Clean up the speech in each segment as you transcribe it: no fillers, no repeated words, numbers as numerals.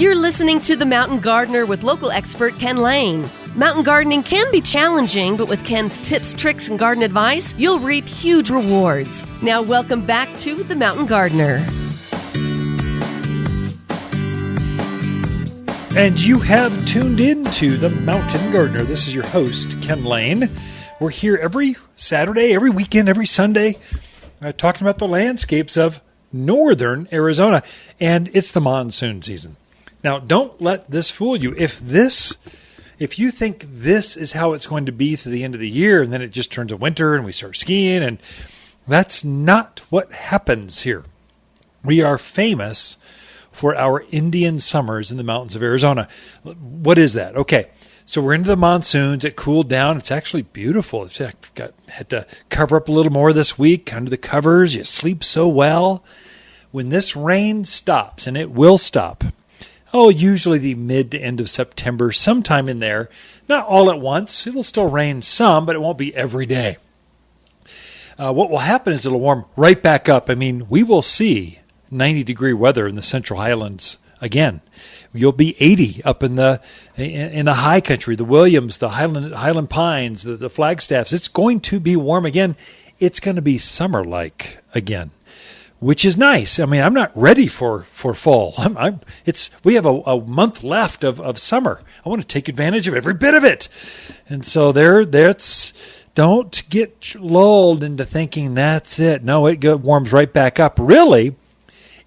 You're listening to The Mountain Gardener with local expert Ken Lain. Mountain gardening can be challenging, but with Ken's tips, tricks, and garden advice, you'll reap huge rewards. Now welcome back to The Mountain Gardener. And you have tuned in to The Mountain Gardener. This is your host, Ken Lain. We're here every Saturday, every weekend, every Sunday, talking about the landscapes of northern Arizona. And it's the monsoon season. Now, don't let this fool you. If you think this is how it's going to be through the end of the year, and then it just turns to winter and we start skiing, and that's not what happens here. We are famous for our Indian summers in the mountains of Arizona. What is that? Okay, so we're into the monsoons. It cooled down. It's actually beautiful. Had to cover up a little more this week under the covers. You sleep so well. When this rain stops, and it will stop, usually the mid to end of September, sometime in there. Not all at once. It'll still rain some, but it won't be every day. What will happen is it'll warm right back up. I mean, we will see 90-degree weather in the Central Highlands again. You'll be 80 up in the high country, the Williams, the Highland Pines, the Flagstaffs. It's going to be warm again. It's going to be summer-like again, which is nice. I mean, I'm not ready for fall. We have a month left of summer. I want to take advantage of every bit of it. And so don't get lulled into thinking that's it. No, it warms right back up. Really,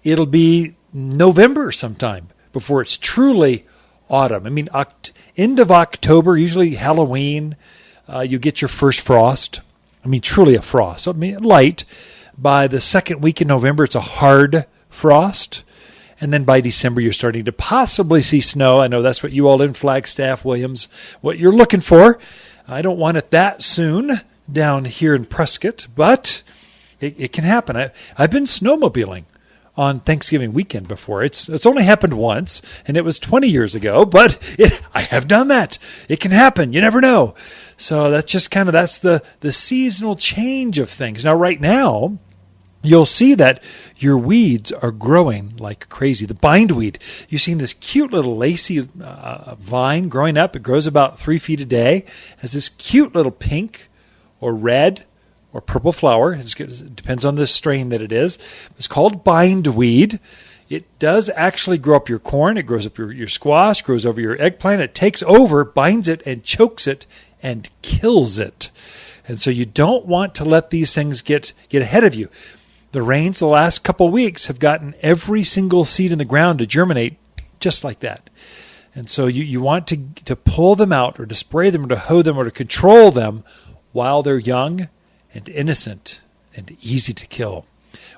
it'll be November sometime before it's truly autumn. I mean, end of October, usually Halloween, you get your first frost. I mean, truly a frost. I mean, light. By the second week in November, it's a hard frost. And then by December, you're starting to possibly see snow. I know that's what you all in Flagstaff, Williams, what you're looking for. I don't want it that soon down here in Prescott, but it can happen. I've been snowmobiling on Thanksgiving weekend before. It's only happened once, and it was 20 years ago, but I have done that. It can happen. You never know. So that's just that's the seasonal change of things. Now, right now, you'll see that your weeds are growing like crazy. The bindweed, you've seen this cute little lacy vine growing up. It grows about 3 feet a day. It has this cute little pink or red or purple flower. It depends on the strain that it is. It's called bindweed. It does actually grow up your corn. It grows up your squash, grows over your eggplant. It takes over, binds it, and chokes it and kills it. And so you don't want to let these things get ahead of you. The rains the last couple weeks have gotten every single seed in the ground to germinate just like that. And so you want to pull them out or to spray them or to hoe them or to control them while they're young and innocent and easy to kill.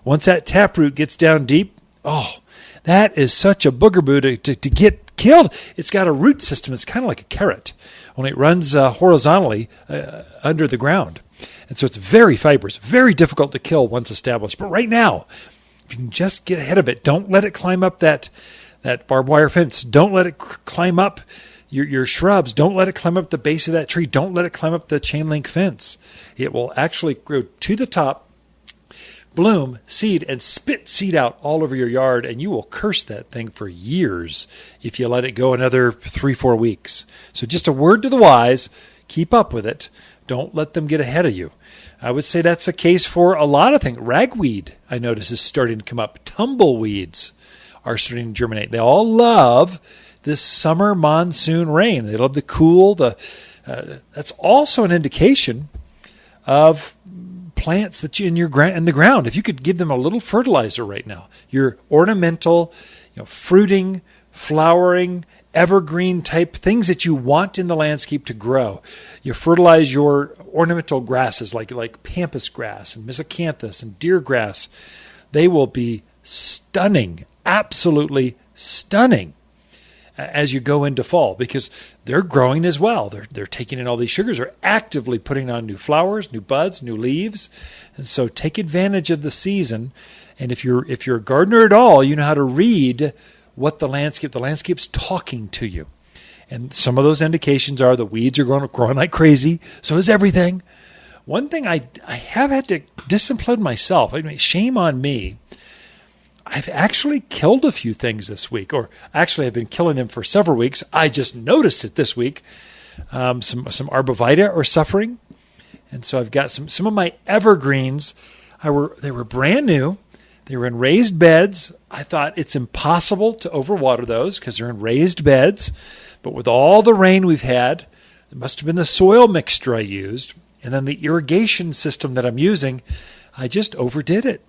Once that taproot gets down deep, that is such a boogeroo to get killed. It's got a root system. It's kind of like a carrot, only it runs horizontally under the ground. And so it's very fibrous, very difficult to kill once established. But right now, if you can just get ahead of it, don't let it climb up that barbed wire fence. Don't let it climb up your shrubs. Don't let it climb up the base of that tree. Don't let it climb up the chain link fence. It will actually grow to the top, bloom, seed, and spit seed out all over your yard, and you will curse that thing for years if you let it go another 3-4 weeks. So just a word to the wise, keep up with it. Don't let them get ahead of you. I would say that's the case for a lot of things. Ragweed, I notice, is starting to come up. Tumbleweeds are starting to germinate. They all love this summer monsoon rain. They love the cool. That's also an indication of plants that you in the ground. If you could give them a little fertilizer right now, your ornamental, fruiting, flowering, evergreen type things that you want in the landscape to grow. You fertilize your ornamental grasses like pampas grass and miscanthus and deer grass. They will be stunning, absolutely stunning as you go into fall because they're growing as well. They're taking in all these sugars. They're actively putting on new flowers, new buds, new leaves. And so take advantage of the season. And if you're a gardener at all, you know how to read what the landscape's talking to you. And some of those indications are the weeds are growing like crazy. So is everything. One thing I have had to discipline myself. I mean, shame on me. I've actually killed a few things this week, or actually I've been killing them for several weeks. I just noticed it this week. Some arborvitae are suffering. And so I've got some of my evergreens. They were brand new. They were in raised beds. I thought it's impossible to overwater those because they're in raised beds. But with all the rain we've had, it must have been the soil mixture I used. And then the irrigation system that I'm using, I just overdid it.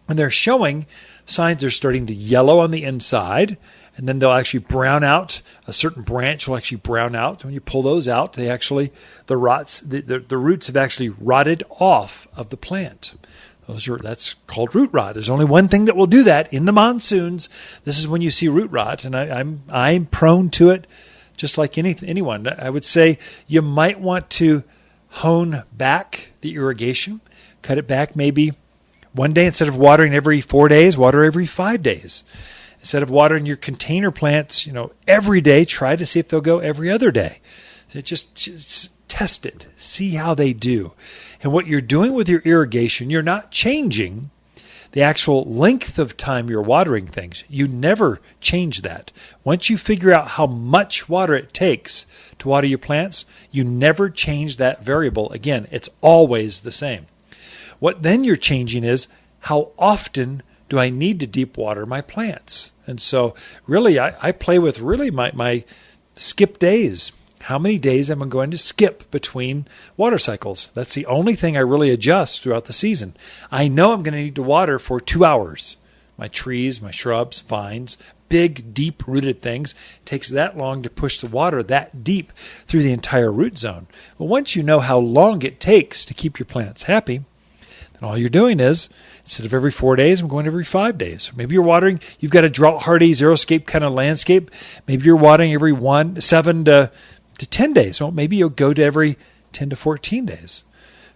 And they're showing signs they're starting to yellow on the inside. And then they'll actually brown out. A certain branch will actually brown out. When you pull those out, the roots have actually rotted off of the plant. That's called root rot. There's only one thing that will do that in the monsoons. This is when you see root rot, and I'm prone to it, just like anyone. I would say you might want to hone back the irrigation, cut it back maybe one day instead of watering every 4 days, water every 5 days. Instead of watering your container plants, every day, try to see if they'll go every other day. So just test it, see how they do. And what you're doing with your irrigation, you're not changing the actual length of time you're watering things. You never change that. Once you figure out how much water it takes to water your plants, you never change that variable. Again, it's always the same. What then you're changing is how often do I need to deep water my plants? And so really, I play with really my skip days. How many days am I going to skip between water cycles? That's the only thing I really adjust throughout the season. I know I'm going to need to water for 2 hours. My trees, my shrubs, vines, big, deep-rooted things, it takes that long to push the water that deep through the entire root zone. But once you know how long it takes to keep your plants happy, then all you're doing is, instead of every 4 days, I'm going every 5 days. Maybe you're watering, you've got a drought-hardy, xeriscape kind of landscape. Maybe you're watering every 7 to 10 days. Well, maybe you'll go to every 10 to 14 days.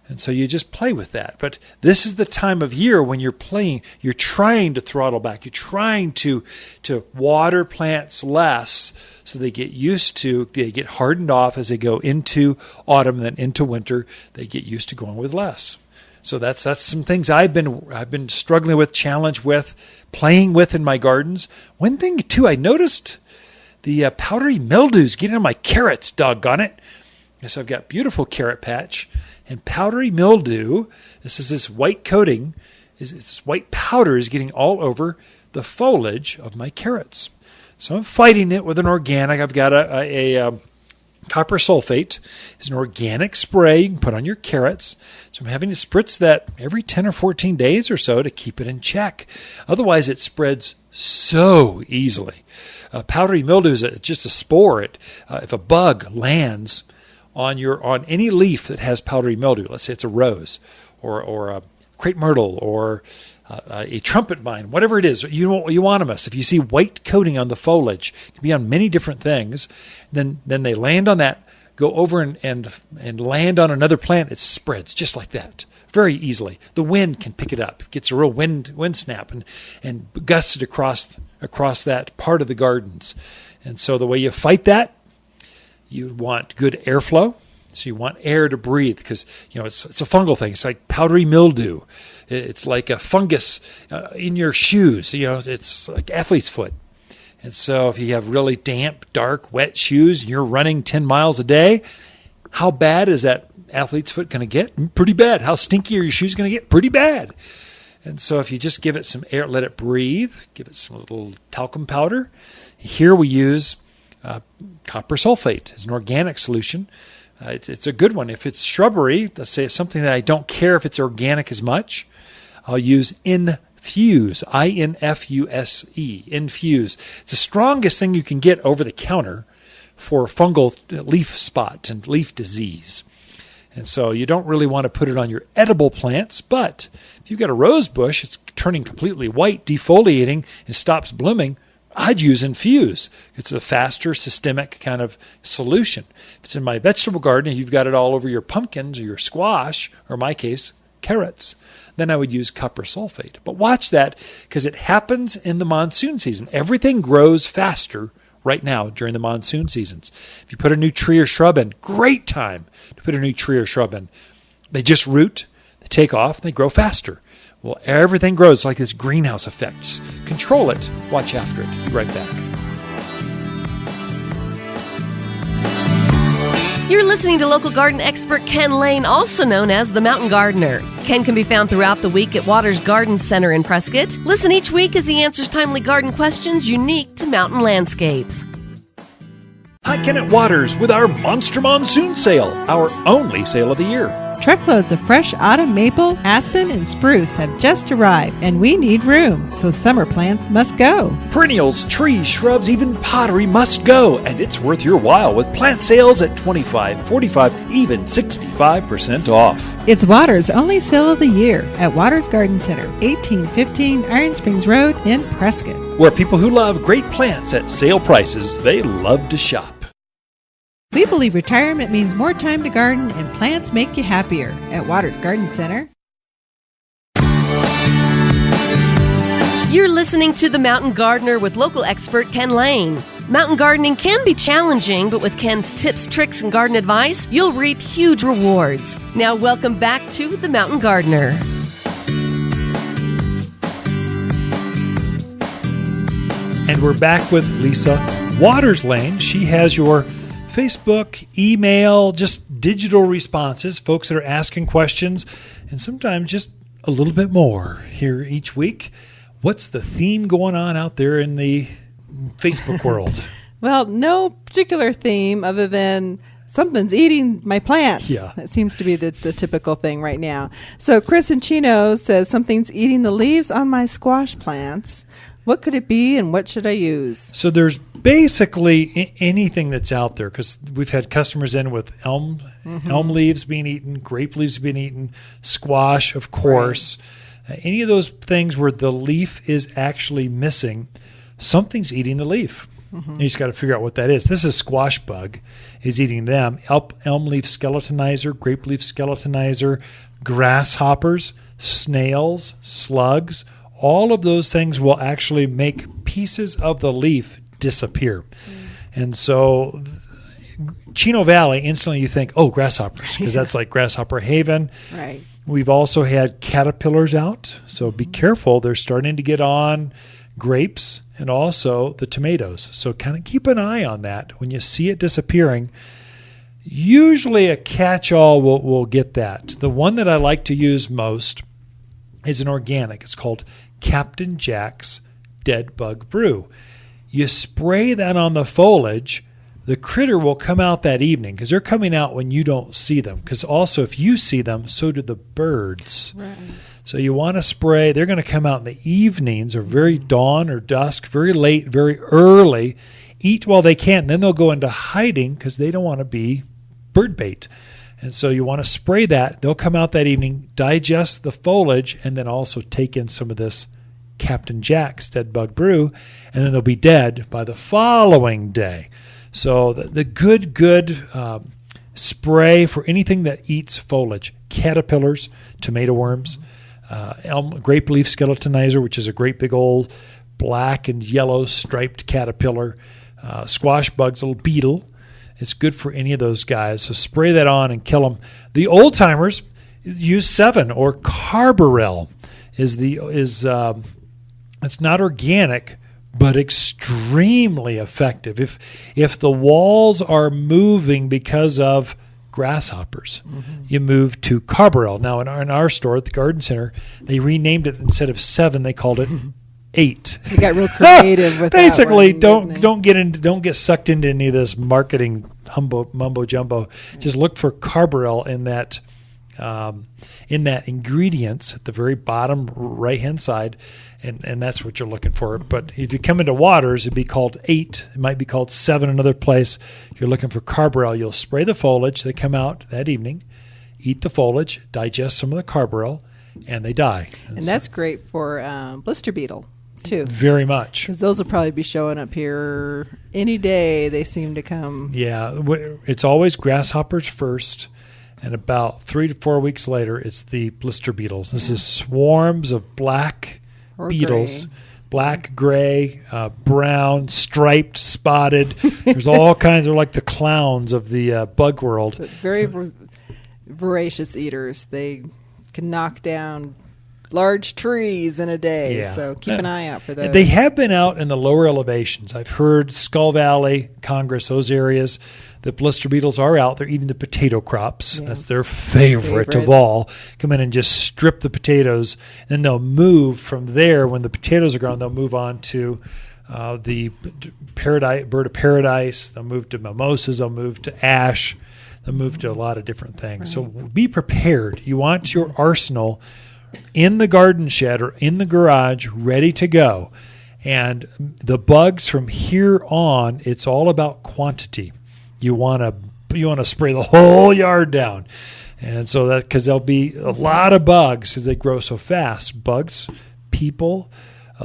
And so you just play with that. But this is the time of year when you're playing, you're trying to throttle back. You're trying to water plants less so they get hardened off as they go into autumn and then into winter. They get used to going with less. So that's some things I've been struggling with, challenged with, playing with in my gardens. One thing too, I noticed the powdery mildews getting on my carrots, doggone it. So I've got beautiful carrot patch and powdery mildew. This is this white coating, this white powder is getting all over the foliage of my carrots. So I'm fighting it with an organic. I've got a copper sulfate. It's an organic spray you can put on your carrots. So I'm having to spritz that every 10 or 14 days or so to keep it in check. Otherwise, it spreads so easily. Powdery mildew is just a spore. If a bug lands on any leaf that has powdery mildew, let's say it's a rose or a crepe myrtle or a trumpet vine, whatever it is, euonymus. If you see white coating on the foliage, it can be on many different things. Then they land on that, go over and land on another plant. It spreads just like that. Very easily. The wind can pick it up. It gets a real wind snap and gusts it across that part of the gardens. And so the way you fight that, you want good airflow. So you want air to breathe because it's a fungal thing. It's like powdery mildew. It's like a fungus in your shoes. It's like athlete's foot. And so if you have really damp, dark, wet shoes and you're running 10 miles a day, how bad is that athlete's foot going to get? Pretty bad. How stinky are your shoes going to get? Pretty bad. And so if you just give it some air, let it breathe, give it some little talcum powder. Here we use copper sulfate as an organic solution. It's a good one. If it's shrubbery, let's say it's something that I don't care if it's organic as much, I'll use Infuse, I-N-F-U-S-E, Infuse. It's the strongest thing you can get over the counter for fungal leaf spot and leaf disease. And so you don't really want to put it on your edible plants, but if you've got a rose bush, it's turning completely white, defoliating, and stops blooming, I'd use Infuse. It's a faster systemic kind of solution. If it's in my vegetable garden and you've got it all over your pumpkins or your squash, or in my case, carrots, then I would use copper sulfate. But watch that because it happens in the monsoon season. Everything grows faster right now during the monsoon seasons. If you put a new tree or shrub in, great time to put a new tree or shrub in. They just root, they take off, and they grow faster. Well, everything grows like this greenhouse effect. Just control it. Watch after it. Be right back. You're listening to local garden expert Ken Lain, also known as the Mountain Gardener. Ken can be found throughout the week at Waters Garden Center in Prescott. Listen each week as he answers timely garden questions unique to mountain landscapes. Hi, Ken at Waters with our Monster Monsoon Sale, our only sale of the year. Truckloads of fresh autumn maple, aspen, and spruce have just arrived, and we need room, so summer plants must go. Perennials, trees, shrubs, even pottery must go, and it's worth your while with plant sales at 25, 45, even 65% off. It's Waters' only sale of the year at Waters Garden Center, 1815 Iron Springs Road in Prescott. Where people who love great plants at sale prices, they love to shop. We believe retirement means more time to garden, and plants make you happier at Waters Garden Center. You're listening to The Mountain Gardener with local expert Ken Lain. Mountain gardening can be challenging, but with Ken's tips, tricks, and garden advice, you'll reap huge rewards. Now welcome back to The Mountain Gardener. And we're back with Lisa Waters Lain. She has your Facebook, email, just digital responses, folks that are asking questions, and sometimes just a little bit more here each week. What's the theme going on out there in the Facebook world? Well, no particular theme other than something's eating my plants. Yeah. That seems to be the typical thing right now. So Chris in Chino says something's eating the leaves on my squash plants. What could it be, and what should I use? So there's basically anything that's out there, because we've had customers in with elm leaves being eaten, grape leaves being eaten, squash, of course. Right. Any of those things where the leaf is actually missing, something's eating the leaf. You just got to figure out what that is. This is squash bug is eating them. Elm leaf skeletonizer, grape leaf skeletonizer, grasshoppers, snails, slugs. All of those things will actually make pieces of the leaf disappear. And so Chino Valley, instantly you think, oh, grasshoppers, because that's like grasshopper haven. Right. We've also had caterpillars out, so be careful. They're starting to get on grapes and also the tomatoes. So kind of keep an eye on that. When you see it disappearing, usually a catch-all will get that. The one that I like to use most is an organic. It's called Captain Jack's Dead Bug Brew. You spray that on the foliage, the critter will come out that evening, because they're coming out when you don't see them. Because also if you see them, so do the birds. Right. So you want to spray. They're going to come out in the evenings, or very dawn or dusk, very late, very early, eat while they can. Then they'll go into hiding because they don't want to be bird bait. And so you want to spray that. They'll come out that evening, digest the foliage, and then also take in some of this Captain Jack's Dead Bug Brew, and then they'll be dead by the following day. So the good spray for anything that eats foliage, caterpillars, tomato worms, grape leaf skeletonizer, which is a great big old black and yellow striped caterpillar, squash bugs, little beetle. It's good for any of those guys. So spray that on and kill them. The old timers use 7 or carbaryl. It's not organic, but extremely effective. If the walls are moving because of grasshoppers, you move to carbaryl. Now in our store at the garden center, they renamed it. Instead of 7, they called it 8. You got real creative with basically that one, don't get sucked into any of this marketing mumbo jumbo. Just look for carbaryl in that ingredients at the very bottom right hand side, and that's what you're looking for. But if you come into Waters, it'd be called 8. It might be called 7 another place. If you're looking for carbaryl, you'll spray the foliage. They come out that evening, eat the foliage, digest some of the carbaryl, and they die. And that's great for blister beetle too. Very much. Because those will probably be showing up here any day. They seem to come. Yeah, it's always grasshoppers first, and about 3 to 4 weeks later, it's the blister beetles. This is swarms of black beetles. Gray. Black, gray, brown, striped, spotted. There's all kinds of like the clowns of the bug world. But very voracious eaters. They can knock down large trees in a day. Yeah. So keep an eye out for those. They have been out in the lower elevations. I've heard Skull Valley, Congress, those areas. The blister beetles are out. They're eating the potato crops. Yeah. That's their favorite of all. Come in and just strip the potatoes. And then they'll move from there. When the potatoes are gone, they'll move on to the bird of paradise. They'll move to mimosas. They'll move to ash. They'll move to a lot of different things. Right. So be prepared. You want your arsenal in the garden shed or in the garage ready to go. And the bugs from here on, it's all about quantity. You want to spray the whole yard down. And so that, because there'll be a lot of bugs because they grow so fast. Bugs, people,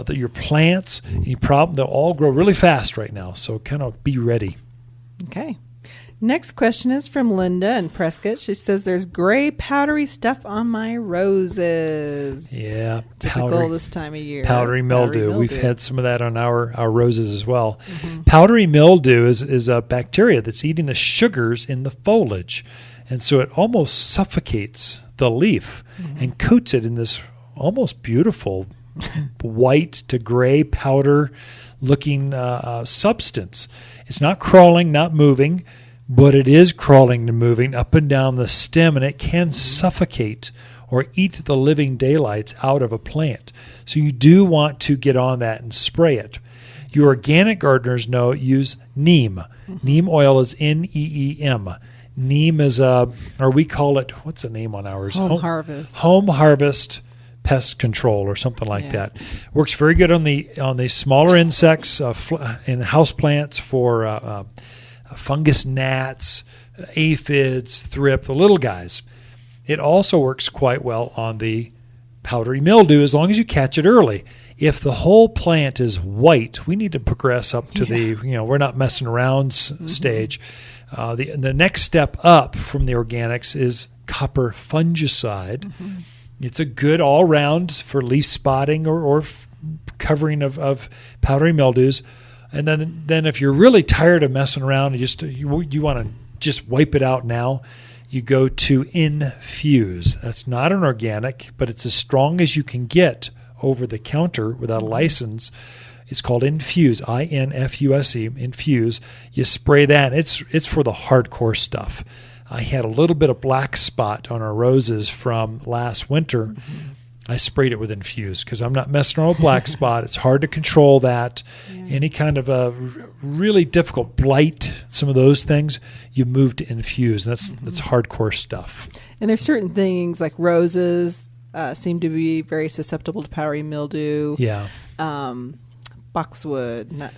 your plants, they'll all grow really fast right now. So kind of be ready. Okay. Next question is from Linda in Prescott. She says, there's gray powdery stuff on my roses. Yeah. Typical this time of year. Powdery mildew. We've had some of that on our roses as well. Mm-hmm. Powdery mildew is a bacteria that's eating the sugars in the foliage. And so it almost suffocates the leaf and coats it in this almost beautiful white to gray powder looking substance. It's not crawling, not moving, but it is crawling and moving up and down the stem, and it can suffocate or eat the living daylights out of a plant. So you do want to get on that and spray it. Your organic gardeners know use neem. Neem oil is NEEM. Neem is or we call it, what's the name on ours? Home Harvest. Home Harvest pest control or something like that. Works very good on the smaller insects in house plants for fungus gnats, aphids, thrip, the little guys. It also works quite well on the powdery mildew as long as you catch it early. If the whole plant is white, we need to progress up to the, we're not messing around stage. The next step up from the organics is copper fungicide. It's a good all-round for leaf spotting or covering of powdery mildews. And then if you're really tired of messing around and you want to just wipe it out now, you go to Infuse. That's not an organic, but it's as strong as you can get over the counter without a license. It's called Infuse, INFUSE, Infuse. You spray that. It's for the hardcore stuff. I had a little bit of black spot on our roses from last winter. I sprayed it with Infuse because I'm not messing around with black spot. It's hard to control that. Any kind of a really difficult blight, some of those things, you move to Infuse. That's hardcore stuff. And there's certain things like roses seem to be very susceptible to powdery mildew. Yeah. Boxwood.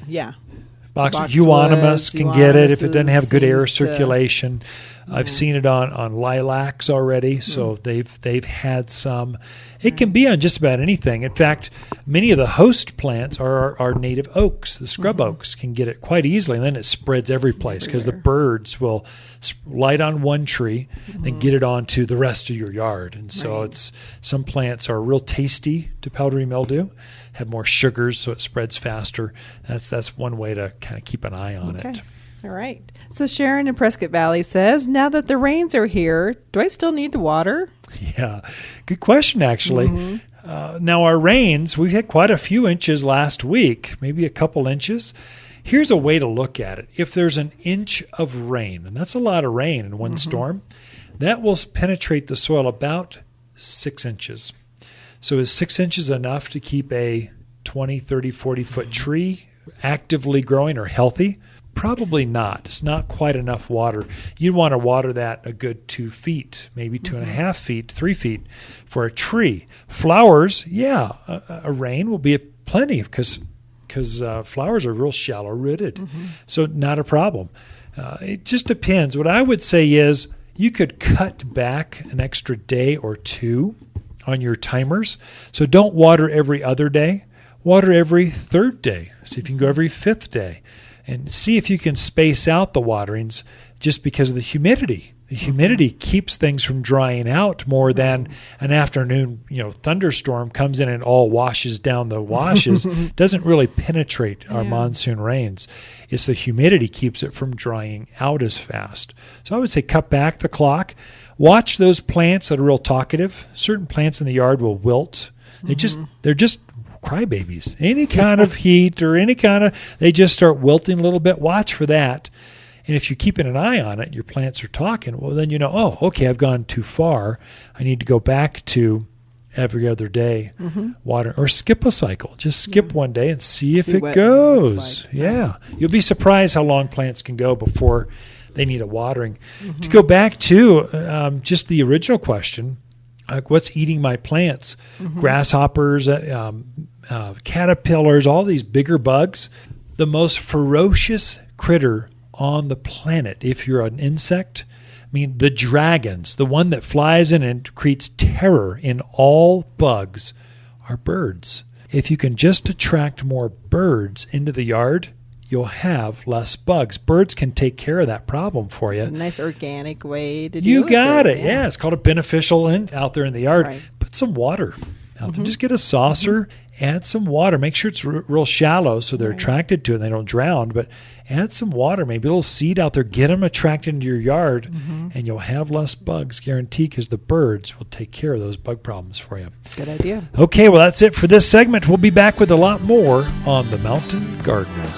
Boxwood. Euonymus can get it if it doesn't have good air circulation. I've seen it on lilacs already, so they've had some. It can be on just about anything. In fact, many of the host plants are our native oaks. The scrub oaks can get it quite easily, and then it spreads every place because the birds will light on one tree and get it onto the rest of your yard. And so some plants are real tasty to powdery mildew, have more sugars, so it spreads faster. That's one way to kind of keep an eye on it. All right. So Sharon in Prescott Valley says, now that the rains are here, do I still need to water? Yeah, good question, actually. Now, our rains, we've had quite a few inches last week, maybe a couple inches. Here's a way to look at it. If there's an inch of rain, and that's a lot of rain in one storm, that will penetrate the soil about 6 inches. So is 6 inches enough to keep a 20, 30, 40-foot tree actively growing or healthy? Probably not. It's not quite enough water. You'd want to water that a good 2 feet, maybe 2.5 feet, 3 feet for a tree. Flowers, a rain will be plenty because flowers are real shallow rooted. So not a problem. It just depends. What I would say is you could cut back an extra day or two on your timers. So don't water every other day. Water every third day. See if you can go every fifth day. And see if you can space out the waterings just because of the humidity. The humidity keeps things from drying out more than an afternoon, thunderstorm comes in and all washes down the washes. Doesn't really penetrate our monsoon rains. It's the humidity keeps it from drying out as fast. So I would say cut back the clock. Watch those plants that are real talkative. Certain plants in the yard will wilt. They're just crybabies. Any kind of heat or they just start wilting a little bit. Watch for that. And if you're keeping an eye on it, your plants are talking, well, then oh, okay, I've gone too far. I need to go back to every other day water, or skip a cycle. Just skip one day and see if it goes. Like. Yeah. You'll be surprised how long plants can go before they need a watering. To go back to just the original question, like what's eating my plants? Grasshoppers, caterpillars, all these bigger bugs. The most ferocious critter on the planet, if you're an insect, the dragons, the one that flies in and creates terror in all bugs, are birds. If you can just attract more birds into the yard, you'll have less bugs. Birds can take care of that problem for you. A nice organic way to do it. You got it. Yeah, it's called a beneficial out there in the yard. Right. Put some water out there. Just get a saucer, add some water. Make sure it's real shallow so they're attracted to it and they don't drown. But add some water, maybe a little seed out there. Get them attracted into your yard, and you'll have less bugs, guaranteed, because the birds will take care of those bug problems for you. Good idea. Okay, well, that's it for this segment. We'll be back with a lot more on The Mountain Gardener.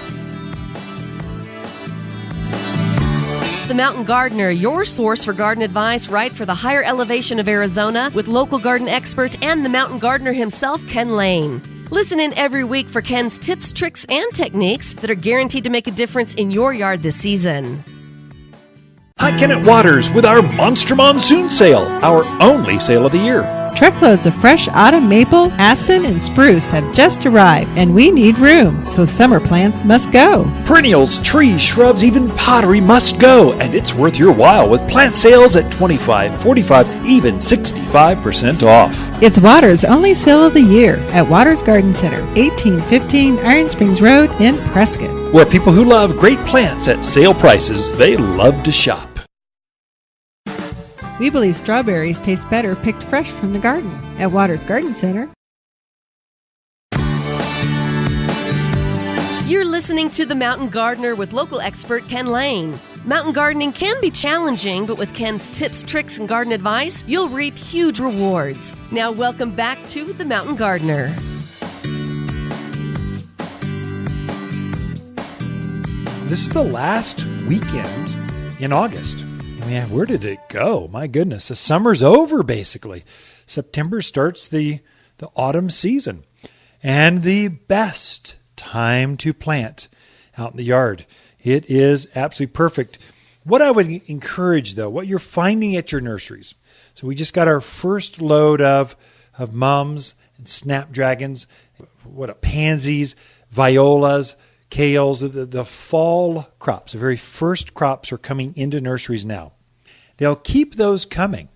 The Mountain Gardener, your source for garden advice right for the higher elevation of Arizona, with local garden expert and the Mountain Gardener himself, Ken Lain. Listen in every week for Ken's tips, tricks, and techniques that are guaranteed to make a difference in your yard this season. Hi, Kenneth Waters with our Monster Monsoon Sale, our only sale of the year. Truckloads of fresh autumn maple, aspen, and spruce have just arrived, and we need room, so summer plants must go. Perennials, trees, shrubs, even pottery must go, and it's worth your while with plant sales at 25, 45, even 65% off. It's Waters' only sale of the year at Waters Garden Center, 1815 Iron Springs Road in Prescott. Where people who love great plants at sale prices, they love to shop. We believe strawberries taste better picked fresh from the garden at Waters Garden Center. You're listening to The Mountain Gardener with local expert Ken Lain. Mountain gardening can be challenging, but with Ken's tips, tricks, and garden advice, you'll reap huge rewards. Now welcome back to The Mountain Gardener. This is the last weekend in August. Man, where did it go? My goodness, the summer's over, basically. September starts the autumn season, and the best time to plant out in the yard. It is absolutely perfect. What I would encourage, though, what you're finding at your nurseries. So we just got our first load of mums and snapdragons, pansies, violas, kales, the fall crops. The very first crops are coming into nurseries now. They'll keep those coming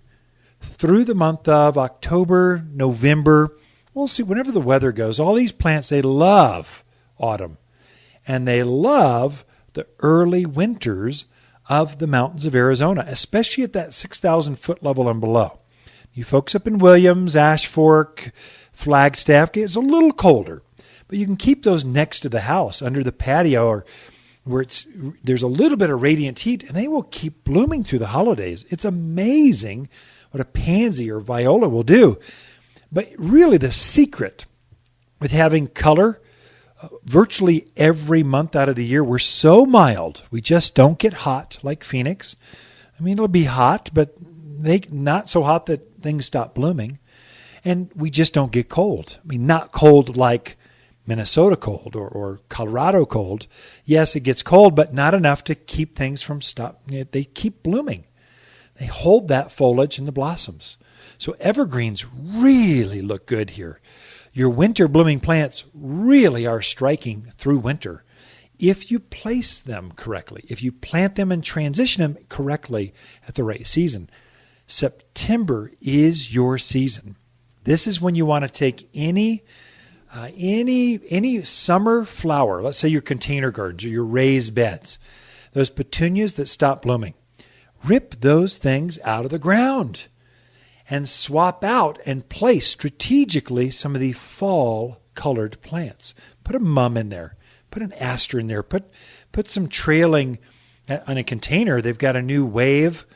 through the month of October, November. We'll see, whenever the weather goes. All these plants, they love autumn. And they love the early winters of the mountains of Arizona, especially at that 6,000-foot level and below. You folks up in Williams, Ash Fork, Flagstaff, it's a little colder. But you can keep those next to the house, under the patio, or where there's a little bit of radiant heat, and they will keep blooming through the holidays. It's amazing what a pansy or viola will do. But really the secret with having color virtually every month out of the year, we're so mild. We just don't get hot like Phoenix. It'll be hot, but not so hot that things stop blooming. And we just don't get cold. Not cold like Minnesota cold or Colorado cold. Yes, it gets cold, but not enough to keep things from They keep blooming. They hold that foliage and the blossoms. So evergreens really look good here. Your winter blooming plants really are striking through winter if you place them correctly, if you plant them and transition them correctly at the right season. September is your season. This is when you want to take any summer flower, let's say your container gardens or your raised beds, those petunias that stop blooming, rip those things out of the ground and swap out and place strategically some of the fall colored plants. Put a mum in there, put an aster in there, put some trailing on a container. They've got a new wave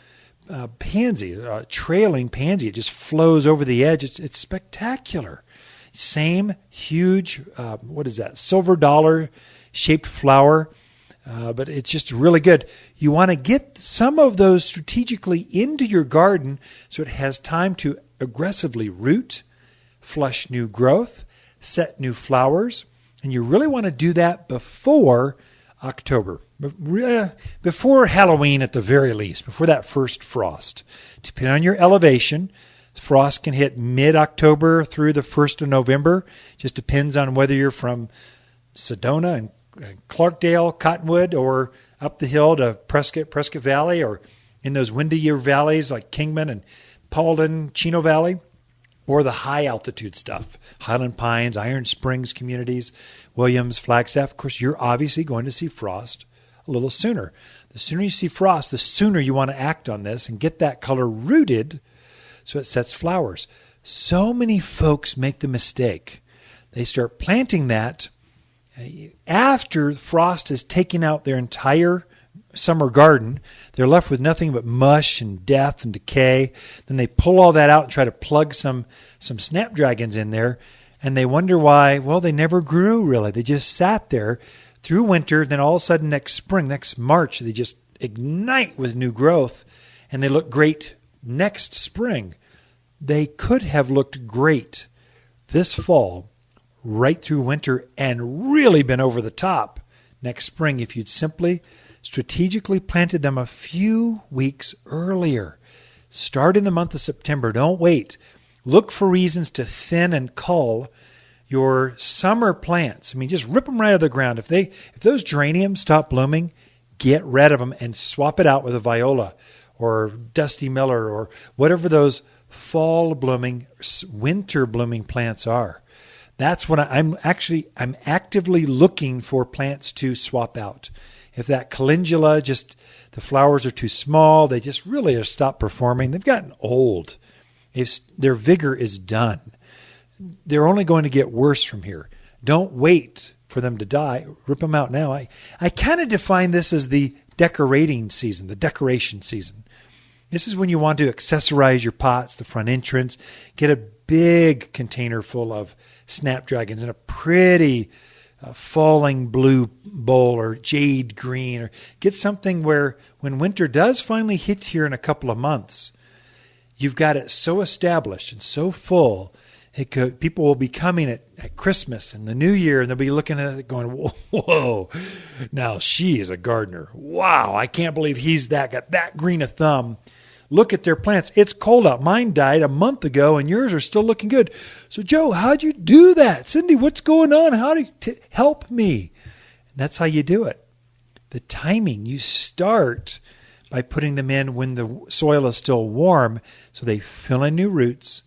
pansy, trailing pansy. It just flows over the edge. It's spectacular. Same huge, silver dollar shaped flower. But it's just really good. You want to get some of those strategically into your garden so it has time to aggressively root, flush new growth, set new flowers. And you really want to do that before October, before Halloween at the very least, before that first frost. Depending on your elevation, frost can hit mid-October through the 1st of November. Just depends on whether you're from Sedona and Clarkdale, Cottonwood, or up the hill to Prescott Valley, or in those windier valleys like Kingman and Paulden, Chino Valley, or the high altitude stuff, Highland Pines, Iron Springs communities, Williams, Flagstaff. Of course, you're obviously going to see frost a little sooner. The sooner you see frost, the sooner you want to act on this and get that color rooted so it sets flowers. So many folks make the mistake. They start planting that after frost has taken out their entire summer garden. They're left with nothing but mush and death and decay. Then they pull all that out and try to plug some snapdragons in there, and they wonder why, well, they never grew really. They just sat there through winter. Then all of a sudden next spring, next March, they just ignite with new growth, and they look great next spring. They could have looked great this fall right through winter and really been over the top next spring if you'd simply strategically planted them a few weeks earlier. Start in the month of September. Don't wait. Look for reasons to thin and cull your summer plants. I mean, just rip them right out of the ground. If those geraniums stop blooming, get rid of them and swap it out with a viola or Dusty Miller or whatever those fall blooming, winter blooming plants are. That's what I'm actively looking for plants to swap out. If that calendula, just the flowers are too small, they just really have stopped performing. They've gotten old. Their vigor is done. They're only going to get worse from here. Don't wait for them to die. Rip them out now. I kind of define this as the decoration season. This is when you want to accessorize your pots, the front entrance, get a big container full of snapdragons in a pretty falling blue bowl or jade green, or get something where when winter does finally hit here in a couple of months, you've got it so established and so full, people will be coming at Christmas and the New Year, and they'll be looking at it going, whoa, now she is a gardener. Wow, I can't believe he's got that green a thumb. Look at their plants. It's cold out. Mine died a month ago, and yours are still looking good. So, Joe, how'd you do that? Cindy, what's going on? How do you help me? And that's how you do it. The timing. You start by putting them in when the soil is still warm, so they fill in new roots,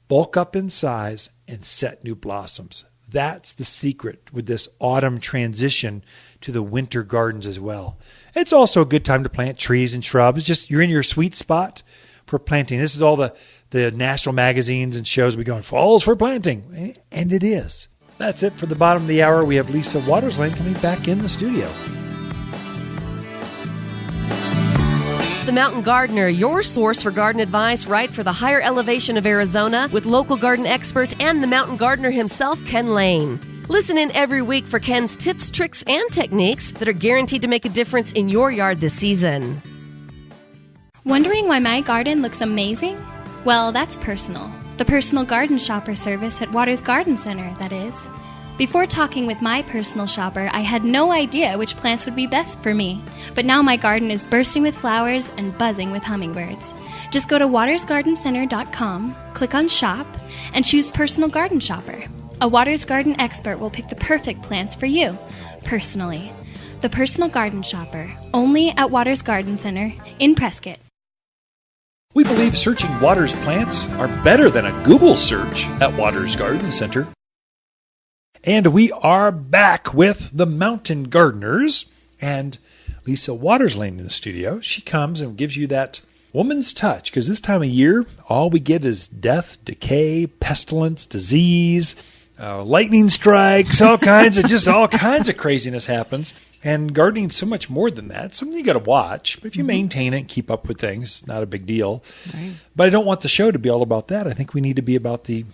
bulk up in size, and set new blossoms. That's the secret with this autumn transition to the winter gardens as well. It's also a good time to plant trees and shrubs. Just you're in your sweet spot for planting. This is all the national magazines and shows we go in, fall's for planting. And it is. That's it for the bottom of the hour. We have Lisa Waterslain coming back in the studio. The Mountain Gardener, your source for garden advice right for the higher elevation of Arizona with local garden expert and the Mountain Gardener himself, Ken Lain. Listen in every week for Ken's tips, tricks, and techniques that are guaranteed to make a difference in your yard this season. Wondering why my garden looks amazing? Well, that's personal. The personal garden shopper service at Waters Garden Center, that is. Before talking with my personal shopper, I had no idea which plants would be best for me. But now my garden is bursting with flowers and buzzing with hummingbirds. Just go to watersgardencenter.com, click on Shop, and choose Personal Garden Shopper. A Waters Garden expert will pick the perfect plants for you, personally. The Personal Garden Shopper, only at Waters Garden Center in Prescott. We believe searching Waters plants are better than a Google search at Waters Garden Center. And we are back with the Mountain Gardeners and Lisa Waterslain in the studio. She comes and gives you that woman's touch, because this time of year, all we get is death, decay, pestilence, disease, lightning strikes, all kinds of craziness happens. And gardening's so much more than that. It's something you got to watch. But if you maintain it and keep up with things, it's not a big deal. Right. But I don't want the show to be all about that. I think we need to be about the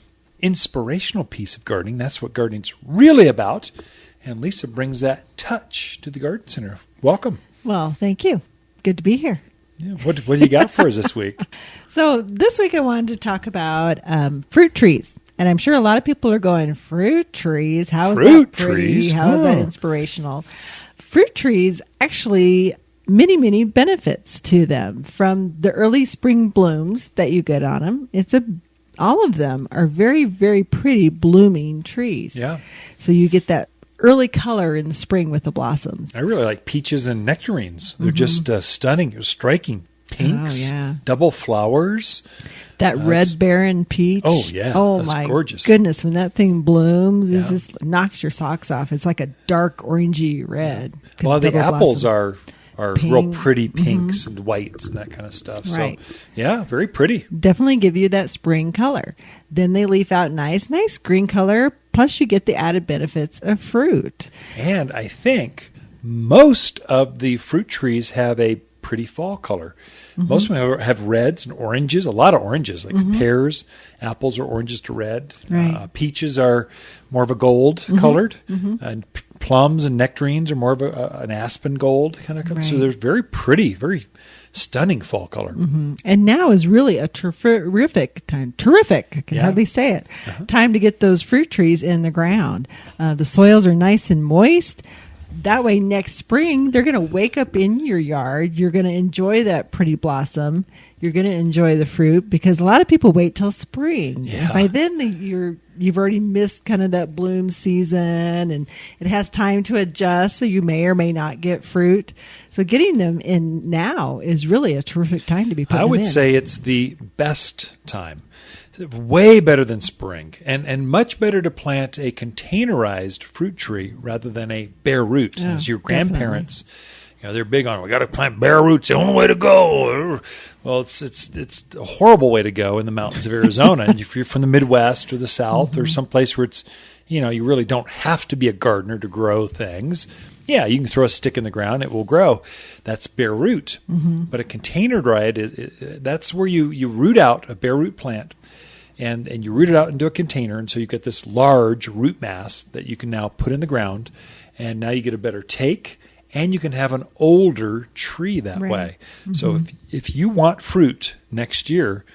inspirational piece of gardening. That's what gardening's really about. And Lisa brings that touch to the garden center. Welcome. Well, thank you. Good to be here. Yeah, what do you got for us this week? So this week I wanted to talk about fruit trees. And I'm sure a lot of people are going, fruit trees? How is Fruit that pretty? trees? How is that Oh. inspirational? Fruit trees actually many benefits to them, from the early spring blooms that you get on them. All of them are very, very pretty blooming trees. Yeah. So you get that early color in the spring with the blossoms. I really like peaches and nectarines. They're just stunning, striking pinks, Oh, yeah. double flowers. That red barren peach. Oh, yeah. Oh, That's my gorgeous. goodness. When that thing blooms, it Yeah. just knocks your socks off. It's like a dark orangey red. Well, the Double apples blossom. are Pink. real pretty pinks and whites and that kind of stuff. Right. So, yeah, very pretty. Definitely give you that spring color. Then they leaf out nice green color. Plus, you get the added benefits of fruit. And I think most of the fruit trees have a pretty fall color. Most of them have reds and oranges, a lot of oranges, like pears. Apples are oranges to red. Right. Peaches are more of a gold colored. And plums and nectarines are more of an aspen gold kind of color. So Right. they're very pretty, very stunning fall color. And now is really a terrific time. Terrific. I can Yeah. hardly say it. Time to get those fruit trees in the ground. The soils are nice and moist. That way, next spring, they're going to wake up in your yard. You're going to enjoy that pretty blossom. You're going to enjoy the fruit, because a lot of people wait till spring. Yeah. And by then, you've already missed kind of that bloom season, and it has time to adjust, so you may or may not get fruit. So getting them in now is really a terrific time to be putting I them would in. say it's the best time. Way better than spring, and much better to plant a containerized fruit tree rather than a bare root. Yeah, As your grandparents, they're big on, we got to plant bare roots, the only way to go. Well, it's a horrible way to go in the mountains of Arizona. And if you're from the Midwest or the South or someplace where it's, you really don't have to be a gardener to grow things. Yeah, you can throw a stick in the ground; it will grow. That's bare root. But a containerized that's where you root out a bare root plant, and you root it out into a container, and so you get this large root mass that you can now put in the ground, and now you get a better take, and you can have an older tree that Right. way. So if you want fruit next year,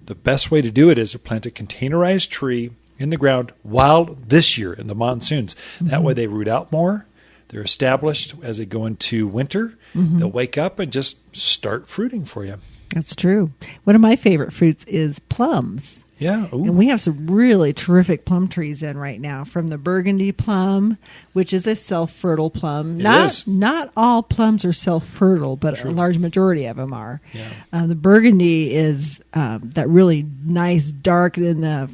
the best way to do it is to plant a containerized tree in the ground while this year in the monsoons. That way they root out more. They're established as they go into winter. They'll wake up and just start fruiting for you. That's true. One of my favorite fruits is plums. Yeah. Ooh. And we have some really terrific plum trees in right now, from the burgundy plum, which is a self-fertile plum. It Not is. not all plums are self-fertile, but True. a large majority of them are. Yeah. The burgundy is that really nice dark in the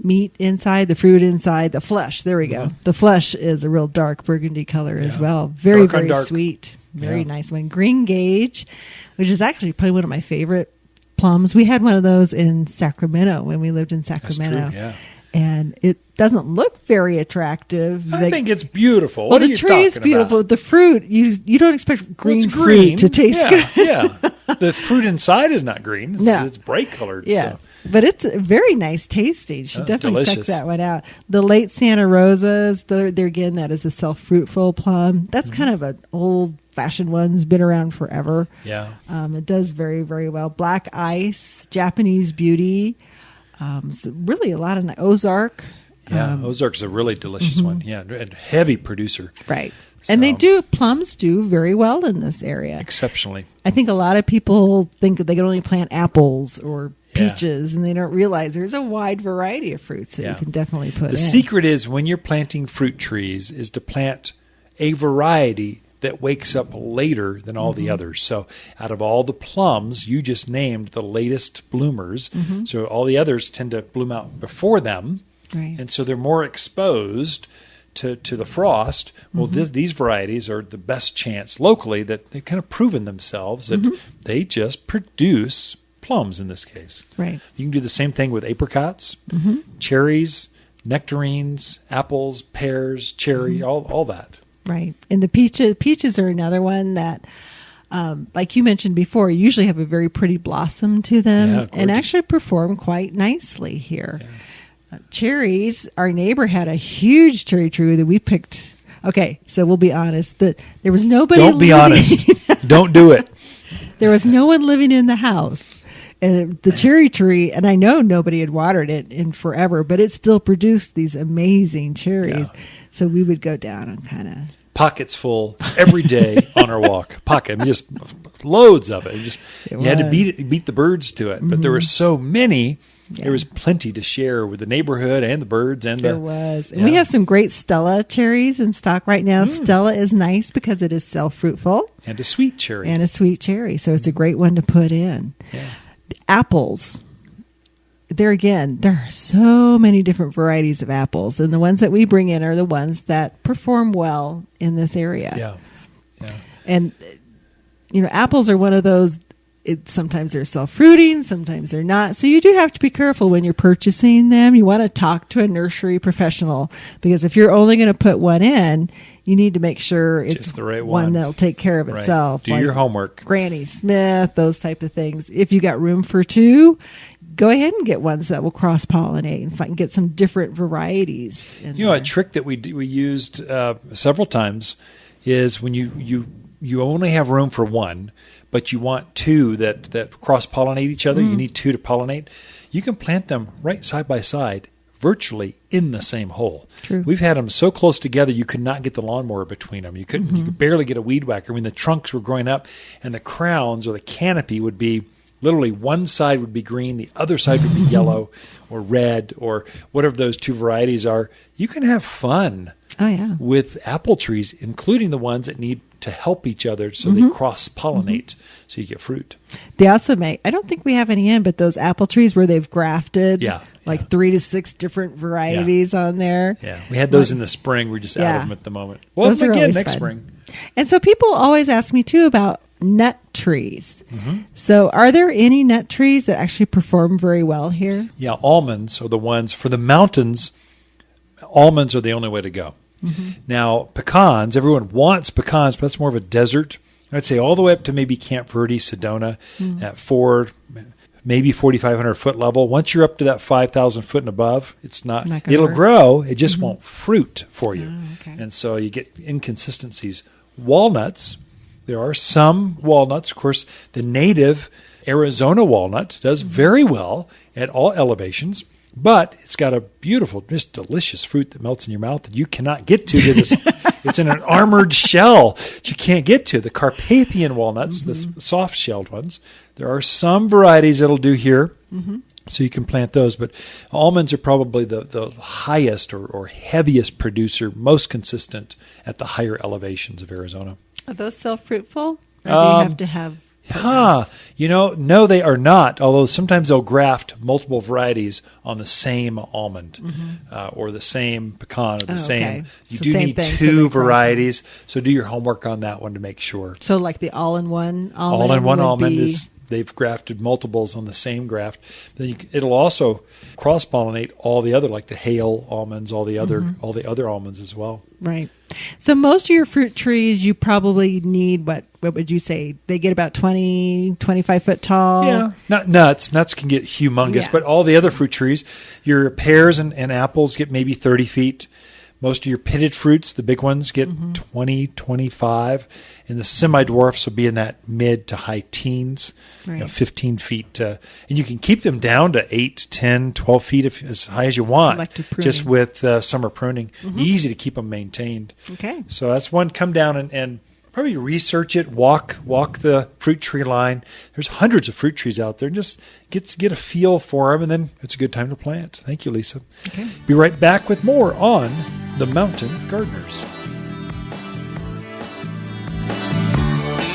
meat inside, the fruit inside, the flesh. There we go. The flesh is a real dark burgundy color as Yeah. well. Very, Dark on very dark. sweet. Very Yeah. nice one. Green gage, which is actually probably one of my favorite plums. We had one of those in Sacramento when we lived in That's Sacramento. true, yeah. And it doesn't look very attractive. I think it's beautiful. well, What are the you tree is talking beautiful. about? The fruit, you don't expect Well, green, it's fruit to taste yeah, good. Yeah. The fruit inside is not green. No. It's bright colored. Yeah, So. but it's a very nice tasting. You should That's definitely delicious. check that one out. The late Santa Rosas, there again, that is a self-fruitful plum. That's kind of an old-fashioned one. It's been around forever. Yeah. It does very, very well. Black ice, Japanese beauty. So really a lot of Ozark. Yeah. Ozark's a really delicious one. Yeah. And heavy producer. Right. And So- plums do very well in this area. Exceptionally. I think a lot of people think that they can only plant apples or Yeah. peaches, and they don't realize there's a wide variety of fruits that Yeah. you can definitely put The in. secret is when you're planting fruit trees is to plant a variety that wakes up later than all the others. So out of all the plums, you just named the latest bloomers. So all the others tend to bloom out before them. Right. And so they're more exposed to the frost. Well, these varieties are the best chance locally that they've kind of proven themselves that they just produce plums in this case. Right. You can do the same thing with apricots, cherries, nectarines, apples, pears, cherry, all that. Right. And the peaches are another one that, like you mentioned before, usually have a very pretty blossom to them Yeah, and gorgeous. actually perform quite nicely here. Cherries, our neighbor had a huge cherry tree that we picked. Okay, so we'll be honest. There was nobody. Don't be honest. Don't do it. There was no one living in the house. And the cherry tree, and I know nobody had watered it in forever, but it still produced these amazing cherries. Yeah. So we would go down and kind of Pockets full every day on our walk. Just loads of it. You had to beat the birds to it, but there were so many. Yeah. There was plenty to share with the neighborhood and the birds. And there was. And we have some great Stella cherries in stock right now. Stella is nice because it is self-fruitful. And a sweet cherry. So it's a great one to put in. Yeah. Apples. There are so many different varieties of apples. And the ones that we bring in are the ones that perform well in this area. Yeah. And, apples are one of those. Sometimes they're self-fruiting, sometimes they're not. So you do have to be careful when you're purchasing them. You want to talk to a nursery professional because if you're only going to put one in, you need to make sure it's the right one that'll take care of itself. Do your homework. Granny Smith, those type of things. If you got room for two, go ahead and get ones that will cross-pollinate and get some different varieties. A trick that we used several times is when you only have room for one, but you want two that cross-pollinate each other. You need two to pollinate. You can plant them right side by side, virtually in the same hole. True. We've had them so close together you could not get the lawnmower between them. You could barely get a weed whacker. I mean, the trunks were growing up, and the crowns or the canopy would be literally one side would be green, the other side would be yellow or red or whatever those two varieties are. You can have fun with apple trees, including the ones that need to help each other so they cross-pollinate so you get fruit. They also make, I don't think we have any in, but those apple trees where they've grafted 3 to 6 different varieties on there. Yeah, we had those in the spring. We're just out of them at the moment. Well, those again next spring. And so people always ask me too about nut trees. So are there any nut trees that actually perform very well here? Yeah, almonds are the ones. For the mountains, almonds are the only way to go. Now, pecans, everyone wants pecans, but that's more of a desert. I'd say all the way up to maybe Camp Verde, Sedona, at 4, maybe 4,500 foot level. Once you're up to that 5,000 foot and above, it's not it'll grow. It just won't fruit for you. And so you get inconsistencies. Walnuts, there are some walnuts. Of course, the native Arizona walnut does very well at all elevations. But it's got a beautiful, just delicious fruit that melts in your mouth that you cannot get to because it's in an armored shell that you can't get to. The Carpathian walnuts, the soft-shelled ones, there are some varieties that'll do here, so you can plant those. But almonds are probably the highest or heaviest producer, most consistent at the higher elevations of Arizona. Are those self-fruitful? Or do you have to have... No, they are not. Although sometimes they'll graft multiple varieties on the same almond or the same pecan or the same. You do need two varieties. So do your homework on that one to make sure. So like the all-in-one almond? All-in-one almond is they've grafted multiples on the same graft. Then it'll also cross-pollinate all the other, like the Hale almonds, all the other almonds as well. Right. So most of your fruit trees, you probably need, what would you say? They get about 20, 25 foot tall? Yeah. Not nuts. Nuts can get humongous, but all the other fruit trees, your pears and apples get maybe 30 feet. Most of your pitted fruits, the big ones, get 20, 25. And the semi-dwarfs will be in that mid to high teens, 15 feet. And you can keep them down to 8, 10, 12 feet as high as you want, just with summer pruning. Easy to keep them maintained. Okay. So that's one. Come down and probably research it, walk the fruit tree line. There's hundreds of fruit trees out there. Just get a feel for them, and then it's a good time to plant. Thank you, Lisa. Okay. Be right back with more on The Mountain Gardeners.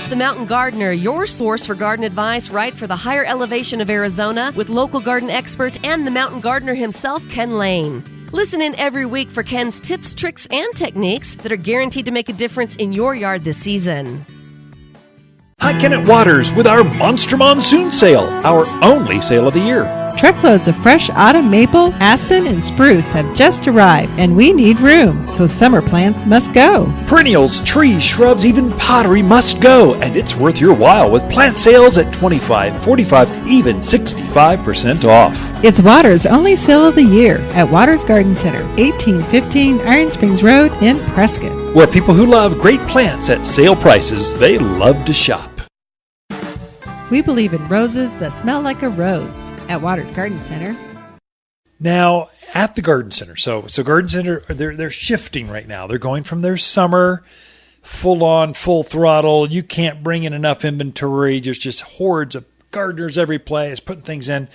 The Mountain Gardener, your source for garden advice right for the higher elevation of Arizona with local garden expert and the Mountain Gardener himself, Ken Lain. Listen in every week for Ken's tips, tricks, and techniques that are guaranteed to make a difference in your yard this season. Hi, Ken at Waters with our Monster Monsoon Sale, our only sale of the year. Truckloads of fresh autumn maple, aspen, and spruce have just arrived, and we need room, so summer plants must go. Perennials, trees, shrubs, even pottery must go, and it's worth your while with plant sales at 25, 45, even 65% off. It's Waters' only sale of the year at Waters Garden Center, 1815 Iron Springs Road in Prescott. Where people who love great plants at sale prices, they love to shop. We believe in roses that smell like a rose at Waters Garden Center. Now, at the Garden Center, so Garden Center, they're shifting right now. They're going from their summer, full on, full throttle. You can't bring in enough inventory. There's just hordes of gardeners every place putting things in.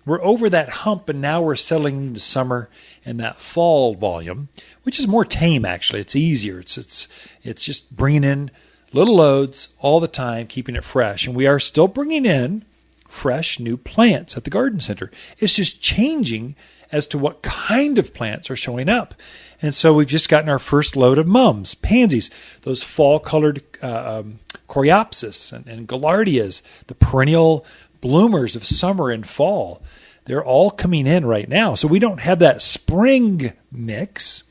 We're over that hump, and now we're settling into summer and that fall volume, which is more tame, actually. It's easier. It's just bringing in little loads all the time, keeping it fresh. And we are still bringing in fresh new plants at the Garden Center. It's just changing as to what kind of plants are showing up. And so we've just gotten our first load of mums, pansies, those fall-colored coreopsis and gaillardias, the perennial bloomers of summer and fall. They're all coming in right now. So we don't have that spring mix.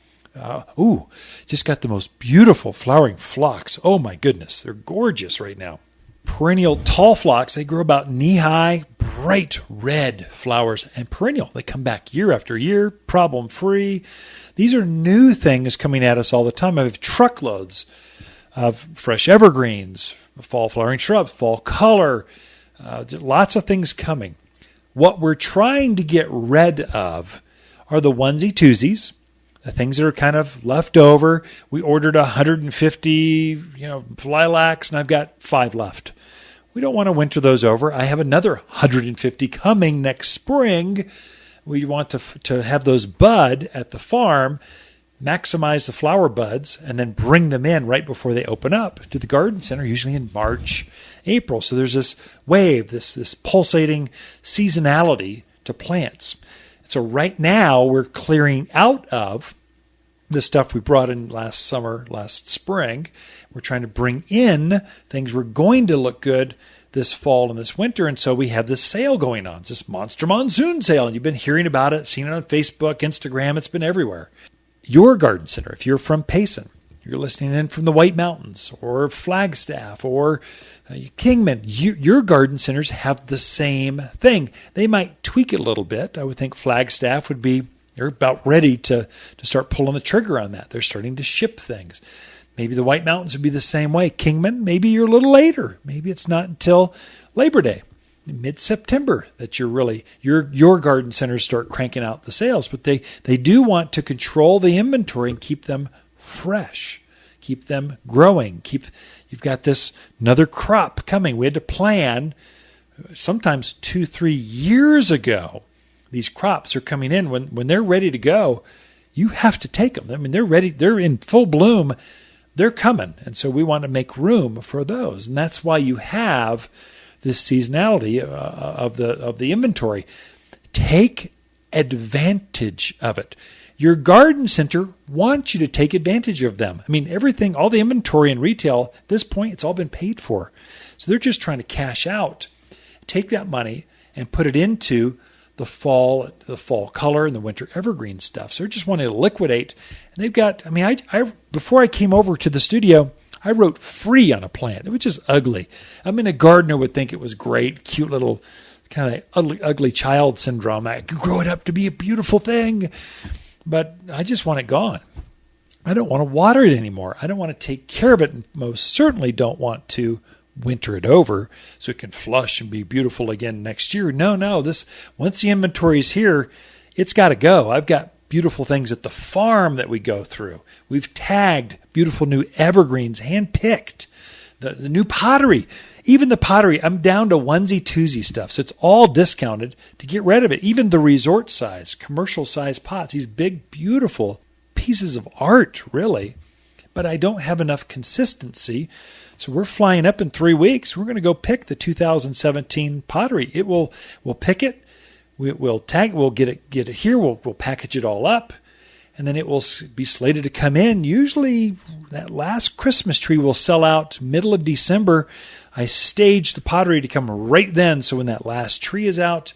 Just got the most beautiful flowering phlox. Oh my goodness, they're gorgeous right now. Perennial tall phlox, they grow about knee-high, bright red flowers, and perennial. They come back year after year, problem-free. These are new things coming at us all the time. I have truckloads of fresh evergreens, fall flowering shrubs, fall color, lots of things coming. What we're trying to get rid of are the onesie-twosies, the things that are kind of left over. We ordered 150, lilacs, and I've got 5 left. We don't want to winter those over. I have another 150 coming next spring. We want to have those bud at the farm, maximize the flower buds, and then bring them in right before they open up to the Garden Center, usually in March, April. So there's this wave, this pulsating seasonality to plants. So right now we're clearing out of the stuff we brought in last spring. We're trying to bring in things we're going to look good this fall and this winter. And so we have this sale going on. It's this Monster Monsoon Sale. And you've been hearing about it, seen it on Facebook, Instagram. It's been everywhere. Your Garden Center, if you're from Payson, you're listening in from the White Mountains or Flagstaff or Kingman, your garden centers have the same thing. They might tweak it a little bit. I would think Flagstaff they're about ready to start pulling the trigger on that. They're starting to ship things. Maybe the White Mountains would be the same way. Kingman, maybe you're a little later. Maybe it's not until Labor Day, mid-September, that your garden centers start cranking out the sales. But they do want to control the inventory and keep them fresh, keep them growing. You've got another crop coming. We had to plan sometimes 2-3 years ago. These crops are coming in. When they're ready to go, you have to take them. I mean, they're ready. They're in full bloom. They're coming. And so we want to make room for those. And that's why you have this seasonality of the inventory. Take advantage of it. Your garden center wants you to take advantage of them. I mean, everything, all the inventory in retail, at this point, it's all been paid for. So they're just trying to cash out, take that money and put it into the fall color and the winter evergreen stuff. So they're just wanting to liquidate. And they've got, before I came over to the studio, I wrote free on a plant, which is ugly. A gardener would think it was great, cute little kind of ugly child syndrome. I could grow it up to be a beautiful thing. But I just want it gone. I don't want to water it anymore. I don't want to take care of it, and most certainly don't want to winter it over so it can flush and be beautiful again next year. No, once the inventory is here, it's got to go. I've got beautiful things at the farm that we go through. We've tagged beautiful new evergreens, hand-picked, the new pottery. Even the pottery, I'm down to onesie-twosie stuff, so it's all discounted to get rid of it. Even the resort size, commercial size pots, these big, beautiful pieces of art, really. But I don't have enough consistency, so we're flying up in 3 weeks. We're going to go pick the 2017 pottery. We'll pick it, we'll tag, we'll get it here, we'll package it all up, and then it will be slated to come in. Usually that last Christmas tree will sell out middle of December. I stage the pottery to come right then, so when that last tree is out,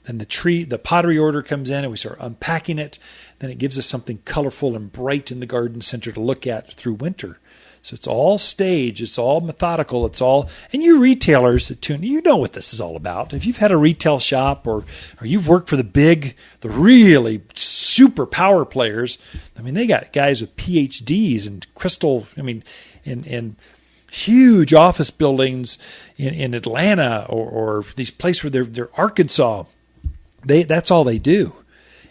then the pottery order comes in and we start unpacking it. Then it gives us something colorful and bright in the garden center to look at through winter. So it's all staged, it's all methodical, and you retailers that tune, you know what this is all about. If you've had a retail shop or you've worked for the really super power players, I mean, they got guys with PhDs and in huge office buildings in Atlanta or these places where they're Arkansas. That's all they do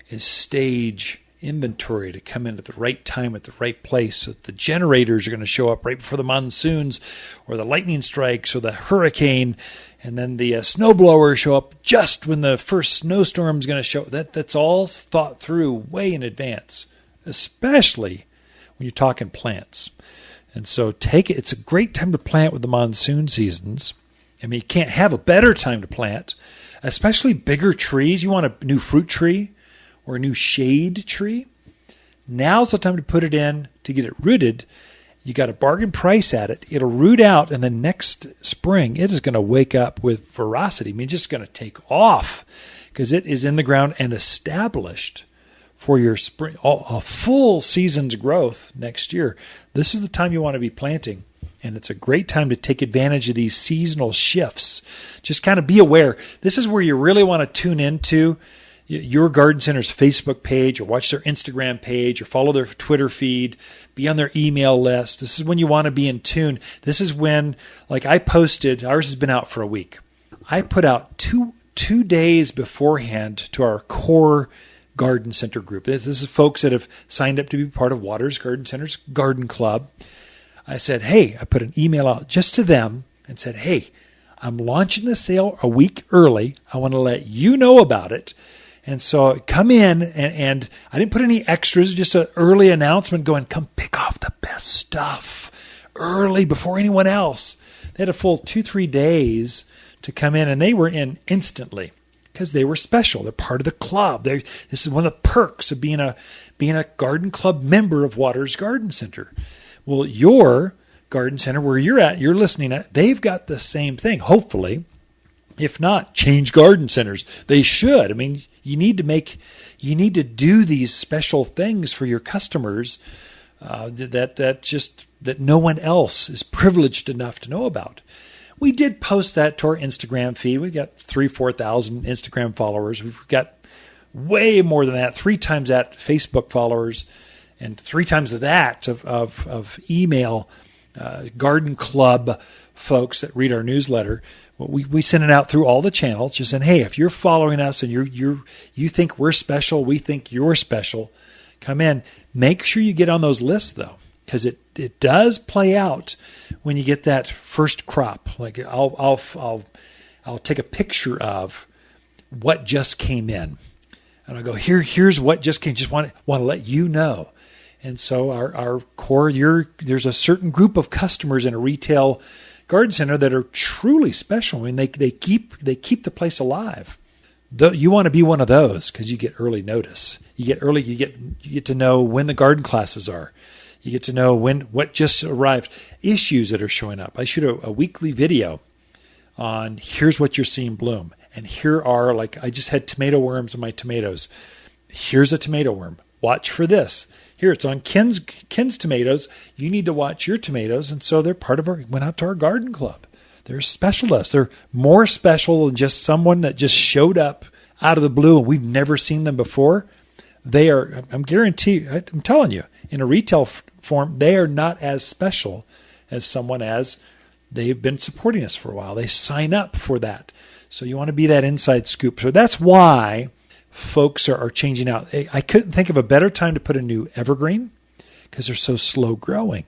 is stage inventory to come in at the right time at the right place. So the generators are going to show up right before the monsoons or the lightning strikes or the hurricane, and then the snowblowers show up just when the first snowstorm is going to show. That's all thought through way in advance, especially when you're talking plants. And so it's a great time to plant with the monsoon seasons. I mean, you can't have a better time to plant, especially bigger trees. You want a new fruit tree or a new shade tree. Now's the time to put it in to get it rooted. You got a bargain price at it. It'll root out, and then next spring it is going to wake up with ferocity. I mean, it's just going to take off because it is in the ground and established for your spring, a full season's growth next year. This is the time you want to be planting, and it's a great time to take advantage of these seasonal shifts. Just kind of be aware. This is where you really want to tune into your garden center's Facebook page, or watch their Instagram page, or follow their Twitter feed, be on their email list. This is when you want to be in tune. This is when, like I posted, ours has been out for a week. I put out two days beforehand to our core garden center group. This is folks that have signed up to be part of Waters Garden Center's garden club. I said, hey, I put an email out just to them and said, hey, I'm launching the sale a week early. I want to let you know about it. And so come in, and I didn't put any extras, just an early announcement going, come pick off the best stuff early before anyone else. They had a full 2-3 days to come in, and they were in instantly because they were special. They're part of the club. This is one of the perks of being a garden club member of Waters Garden Center. Well, your garden center where you're listening at, they've got the same thing, hopefully. If not, change garden centers. They should. I mean, you need to do these special things for your customers that no one else is privileged enough to know about. We did post that to our Instagram feed. We've got 3,000-4,000 Instagram followers. We've got way more than that, 3 times that Facebook followers, and 3 times that of email garden club folks that read our newsletter. We send it out through all the channels, just saying, hey, if you're following us and you think we're special, we think you're special, come in. Make sure you get on those lists, though, because it does play out when you get that first crop. Like I'll take a picture of what just came in, and I'll go, here's what just came. Just want to let you know. And so our core, there's a certain group of customers in a retail garden center that are truly special. I mean, they keep the place alive. You want to be one of those because you get early notice. You get to know when the garden classes are. You get to know what just arrived, issues that are showing up. I shoot a weekly video on here's what you're seeing bloom, and here are, like, I just had tomato worms on my tomatoes. Here's a tomato worm. Watch for this. Here, it's on Ken's tomatoes. You need to watch your tomatoes. And so they're went out to our garden club. They're specialists. They're more special than just someone that just showed up out of the blue and we've never seen them before. They are, I'm telling you, in a retail form, they are not as special as someone as they've been supporting us for a while. They sign up for that. So you want to be that inside scoop. So that's why folks are changing out. I couldn't think of a better time to put a new evergreen because they're so slow growing.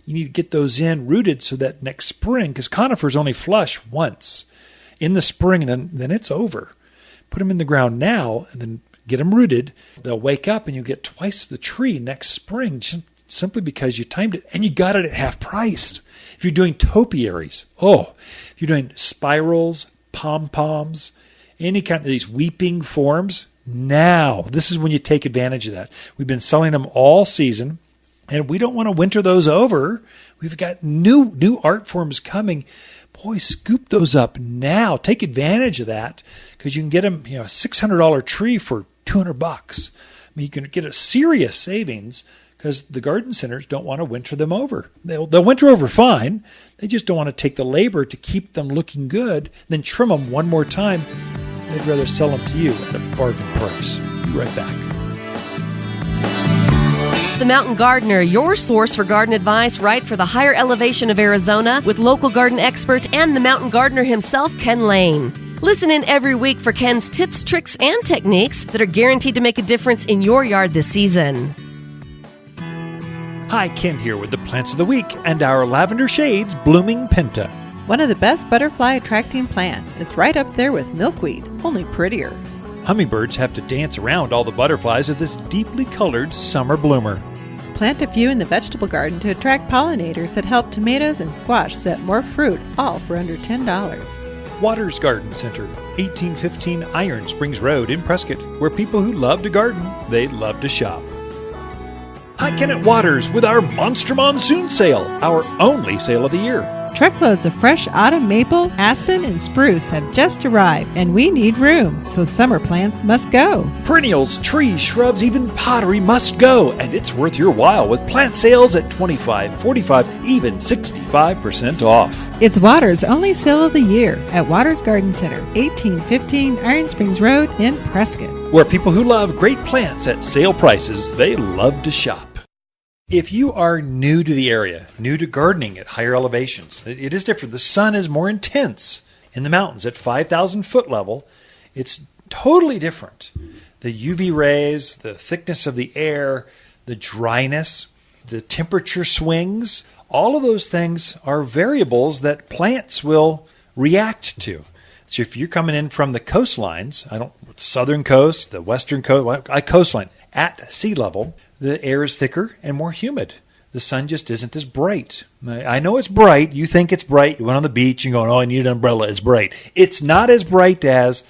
You need to get those in rooted so that next spring, because conifers only flush once in the spring, and then it's over. Put them in the ground now and then get them rooted. They'll wake up and you get twice the tree next spring just simply because you timed it and you got it at half price. If you're doing topiaries, if you're doing spirals, pom-poms, any kind of these weeping forms, now. This is when you take advantage of that. We've been selling them all season, and we don't want to winter those over. We've got new art forms coming. Boy, scoop those up now. Take advantage of that because you can get them, a $600 tree for $200. I mean, you can get a serious savings because the garden centers don't want to winter them over. They'll winter over fine. They just don't want to take the labor to keep them looking good, then trim them one more time. They'd rather sell them to you at a bargain price. Be right back. The Mountain Gardener, your source for garden advice right for the higher elevation of Arizona with local garden expert and the Mountain Gardener himself, Ken Lain. Listen in every week for Ken's tips, tricks, and techniques that are guaranteed to make a difference in your yard this season. Hi, Ken here with the Plants of the Week and our Lavender Shades Blooming Pinta. One of the best butterfly attracting plants. It's right up there with milkweed, only prettier. Hummingbirds have to dance around all the butterflies of this deeply colored summer bloomer. Plant a few in the vegetable garden to attract pollinators that help tomatoes and squash set more fruit, all for under $10. Waters Garden Center, 1815 Iron Springs Road in Prescott, where people who love to garden, they love to shop. Hi, Ken at Waters with our Monster Monsoon Sale, our only sale of the year. Truckloads of fresh autumn maple, aspen, and spruce have just arrived, and we need room, so summer plants must go. Perennials, trees, shrubs, even pottery must go, and it's worth your while with plant sales at 25, 45, even 65% off. It's Waters' only sale of the year at Waters Garden Center, 1815 Iron Springs Road in Prescott. Where people who love great plants at sale prices, they love to shop. If you are new to the area, new to gardening at higher elevations, it is different. The sun is more intense in the mountains at 5,000 foot level. It's totally different. The UV rays, the thickness of the air, the dryness, the temperature swings, all of those things are variables that plants will react to. So if you're coming in from the coastlines, southern coast, the western coast, coastline, at sea level, the air is thicker and more humid. The sun just isn't as bright. I know it's bright. You think it's bright. You went on the beach and going, I need an umbrella. It's bright. It's not as bright as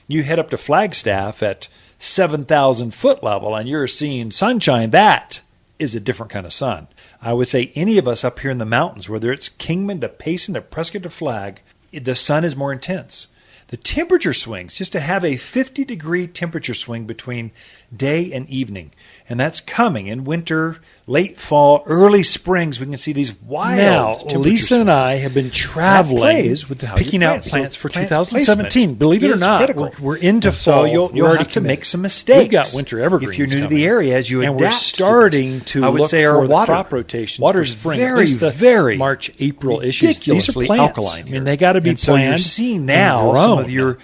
you head up to Flagstaff at 7,000 foot level and you're seeing sunshine. That is a different kind of sun. I would say any of us up here in the mountains, whether it's Kingman to Payson to Prescott to Flag, the sun is more intense. The temperature swings, just to have a 50-degree temperature swing between day and evening. And that's coming in winter, late fall, early springs. We can see these wild temperature Lisa swings. and I have been traveling with picking out plants for 2017. Believe it or not, we're into fall. You'll have to make some mistakes. We've got winter evergreens if you're new to coming. the area, as you and adapt we're starting to I would look say for our the water crop rotations. Water's for spring. very March, April issues. These are Ridiculously plants. alkaline. I mean, they got to be And so planned. you're seeing now some of your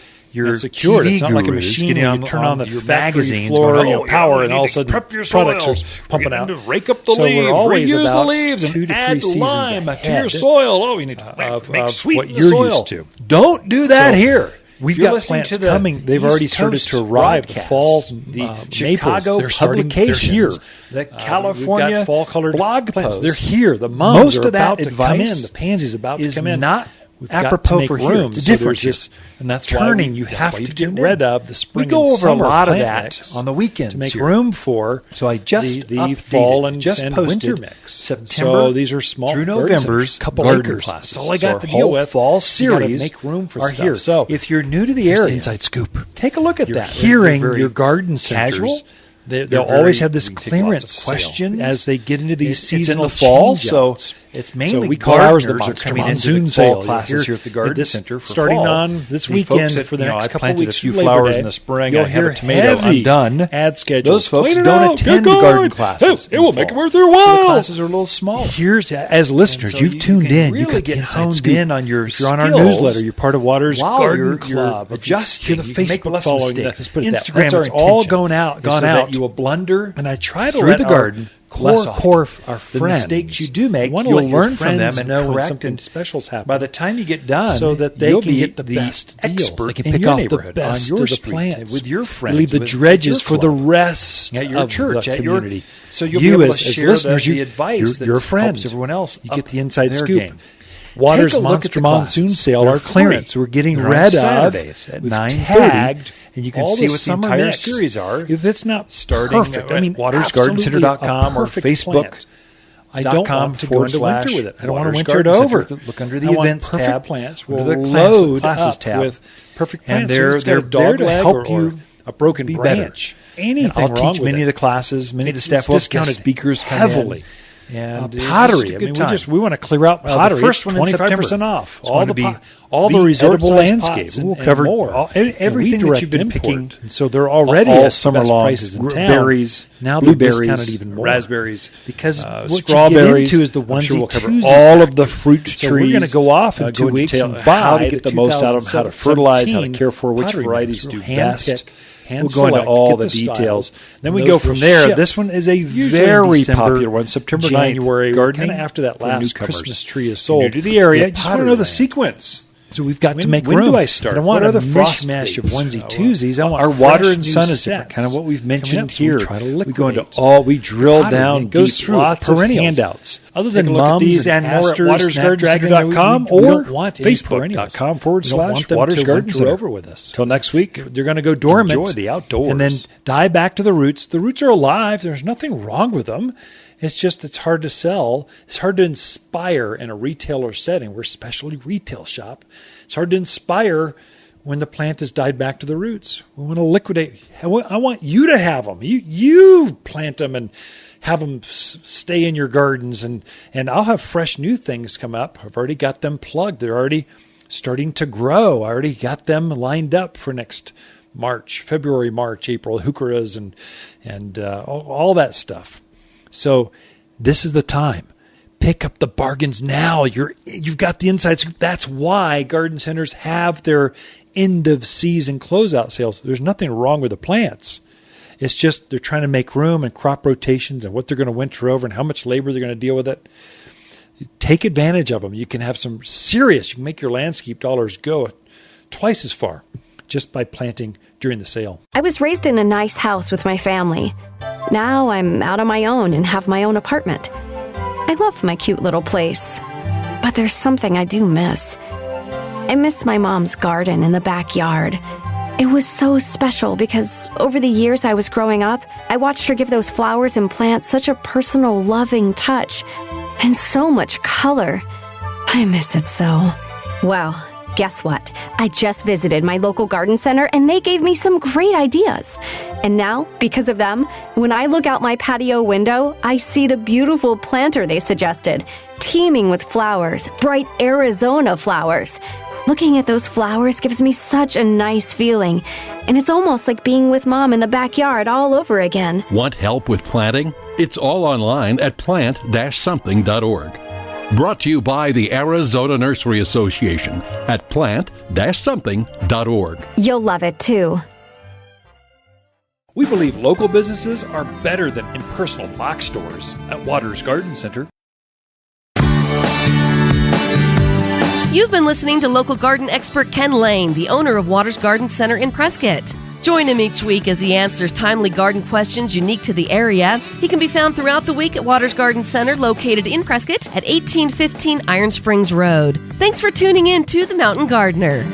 secured. TV It's not like a gurus machine getting where on, you turn on the your factory magazines floor, going, power, you and all of a need to sudden prep your products soils. are pumping out. To rake up the So leaves, we're always reuse about the leaves, 2 and to 3 add seasons lime to ahead your soil. You need to make sweet what the you're soil. used to. Don't do that here. We've You're got listening plants to the coming. They've East already started Coast to arrive. The broadcasts. fall, The Chicago maples, they're starting. They're here. publications. The California we've got fall-colored blog plants. posts. They're here. The mums Most are of that about to come in. advice The pansies about to is come in. not We've got to apropos make for room. here. It's So different. there's this And that's turning why you that's have why to you've get tuned rid in. of the spring We go and over a summer lot of plant that mix on the weekends to make here. room for So I just the updated, fall and just and posted winter mix. September So these are small through garden November's centers, couple garden acres. classes. That's all I So got our to deal whole with. fall You gotta series make room for are stuff. here. So if you're new to the here's the area, inside scoop. take a look at You're that. hearing They're very your garden centers. casual. They'll They're always very- have this we take lots of clearance questions sale as they get into these It's in seasonal the fall, so change-outs. it's mainly we call ours the gardeners are Monster coming into Monsoon the Sale fall classes here at the garden this, center for starting fall. on this Any weekend folks that, for the next I couple planted weeks. a few Labor flowers Day, in the spring. You'll I have hear a tomato heavy undone. ad schedule. Those folks Clean it don't up, attend get the garden going. classes. It will in make it fall. worth their So while. The classes are a little smaller. Here's as listeners, So you've you tuned can in. You really got the get inside honed scoop. in on your If you're on our skills newsletter, you're part of Waters while Garden you're Club. adjusting. To the You can make Facebook less following. mistakes. Let's put it that way. Instagram, That's our it's all intention. gone out. Is so that You will blunder, and I try to through let the our garden. core Our the friends, mistakes you do make, want to you'll let your learn from them friends and know when correct something and specials happen. By the time you get done, so that they you'll can be get the best deals. expert They can in pick your off the neighborhood, best on your of the street, plants with your friends, leave the with dredges your for the club, rest at your of church, the at your community. So you'll you be able as to share listeners, the advice you're a that friend. helps everyone else. You up get the inside their scoop. game. Waters Take a look at Monster the Monsoon classes. Sale, They're our clearance. free. We're getting They're on rid of. Saturdays at We've 9:30, tagged, and you can all see the what the summer entire mix. series are. If it's not Starting perfect, at watersgardencenter.com or Facebook. I don't want to go into winter with it. I don't want to winter it over. Look under the I want events perfect tab. plants. Under We'll the load classes up tab with perfect And plants. they're So it's got a there dog to leg help or you a broken be branch. Anything I'll wrong teach with many it. of the classes. Many of the It's staff will have guest discounted speakers come heavily. in. And Pottery. it's just a good time. We want to clear out pottery. The first one in 25% September. off. It's going to be all the the resort edible landscape. landscape. We'll And cover more. everything that you've been Redirect picking. import. And so they're already all at summer best long. prices in town. Berries, now they're blueberries, discounted even more. raspberries, Because what strawberries. you get into is the I'm sure onesie we'll cover twosie all of factor. the fruit So trees. we're going to go off in 2 go into weeks detail and how buy to get the most out of them, how to fertilize, how to care for which pottery varieties mix. do We'll hand best. pick, hand We'll go into select, all get the styles, details. Then and we those go from will there. ship. This one is a Usually in very December, popular one. September, January, gardening kind of after that for last newcomers. Christmas tree is If sold. you're new to the area, Get just want to pottery know the land. sequence. So we've got to make when room. do I start? I don't want What are a the frost mishmash of dates? onesie twosies. I want Our water fresh and new sun is different. sets. Kind of what we've Coming mentioned up, so we here. try to We go into liquidate. all. We drill Pottery, down. it goes deep, through lots perennials. of handouts. Other Take than a look at mums these and more at more at watersgardencenter.com we or don't want any perennials. facebook.com We don't want them to /Waters Garden winter Center. over with us. Till next week, they're going to go dormant. Enjoy the outdoors. And then die back to the roots. The roots are alive. There's nothing wrong with them. It's just it's hard to sell. It's hard to inspire in a retailer setting. We're a specialty retail shop. It's hard to inspire when the plant has died back to the roots. We want to liquidate. I want you to have them. You plant them and have them stay in your gardens. And I'll have fresh new things come up. I've already got them plugged. They're already starting to grow. I already got them lined up for next February, March, April, heucheras and all that stuff. So this is the time. Pick up the bargains now. You've got the inside scoop. That's why garden centers have their end of season closeout sales. There's nothing wrong with the plants. It's just they're trying to make room and crop rotations and what they're going to winter over and how much labor they're going to deal with it. Take advantage of them. You can have you can make your landscape dollars go twice as far just by planting during the sale. I was raised in a nice house with my family. Now I'm out on my own and have my own apartment. I love my cute little place, but there's something I do miss. I miss my mom's garden in the backyard. It was so special because over the years I was growing up, I watched her give those flowers and plants such a personal, loving touch and so much color. I miss it so. Well, guess what? I just visited my local garden center and they gave me some great ideas. And now, because of them, when I look out my patio window, I see the beautiful planter they suggested, teeming with flowers, bright Arizona flowers. Looking at those flowers gives me such a nice feeling, and it's almost like being with Mom in the backyard all over again. Want help with planting? It's all online at plant-something.org. Brought to you by the Arizona Nursery Association at plant-something.org. You'll love it too. We believe local businesses are better than impersonal box stores at Waters Garden Center. You've been listening to local garden expert Ken Lain, the owner of Waters Garden Center in Prescott. Join him each week as he answers timely garden questions unique to the area. He can be found throughout the week at Waters Garden Center, located in Prescott at 1815 Iron Springs Road. Thanks for tuning in to The Mountain Gardener.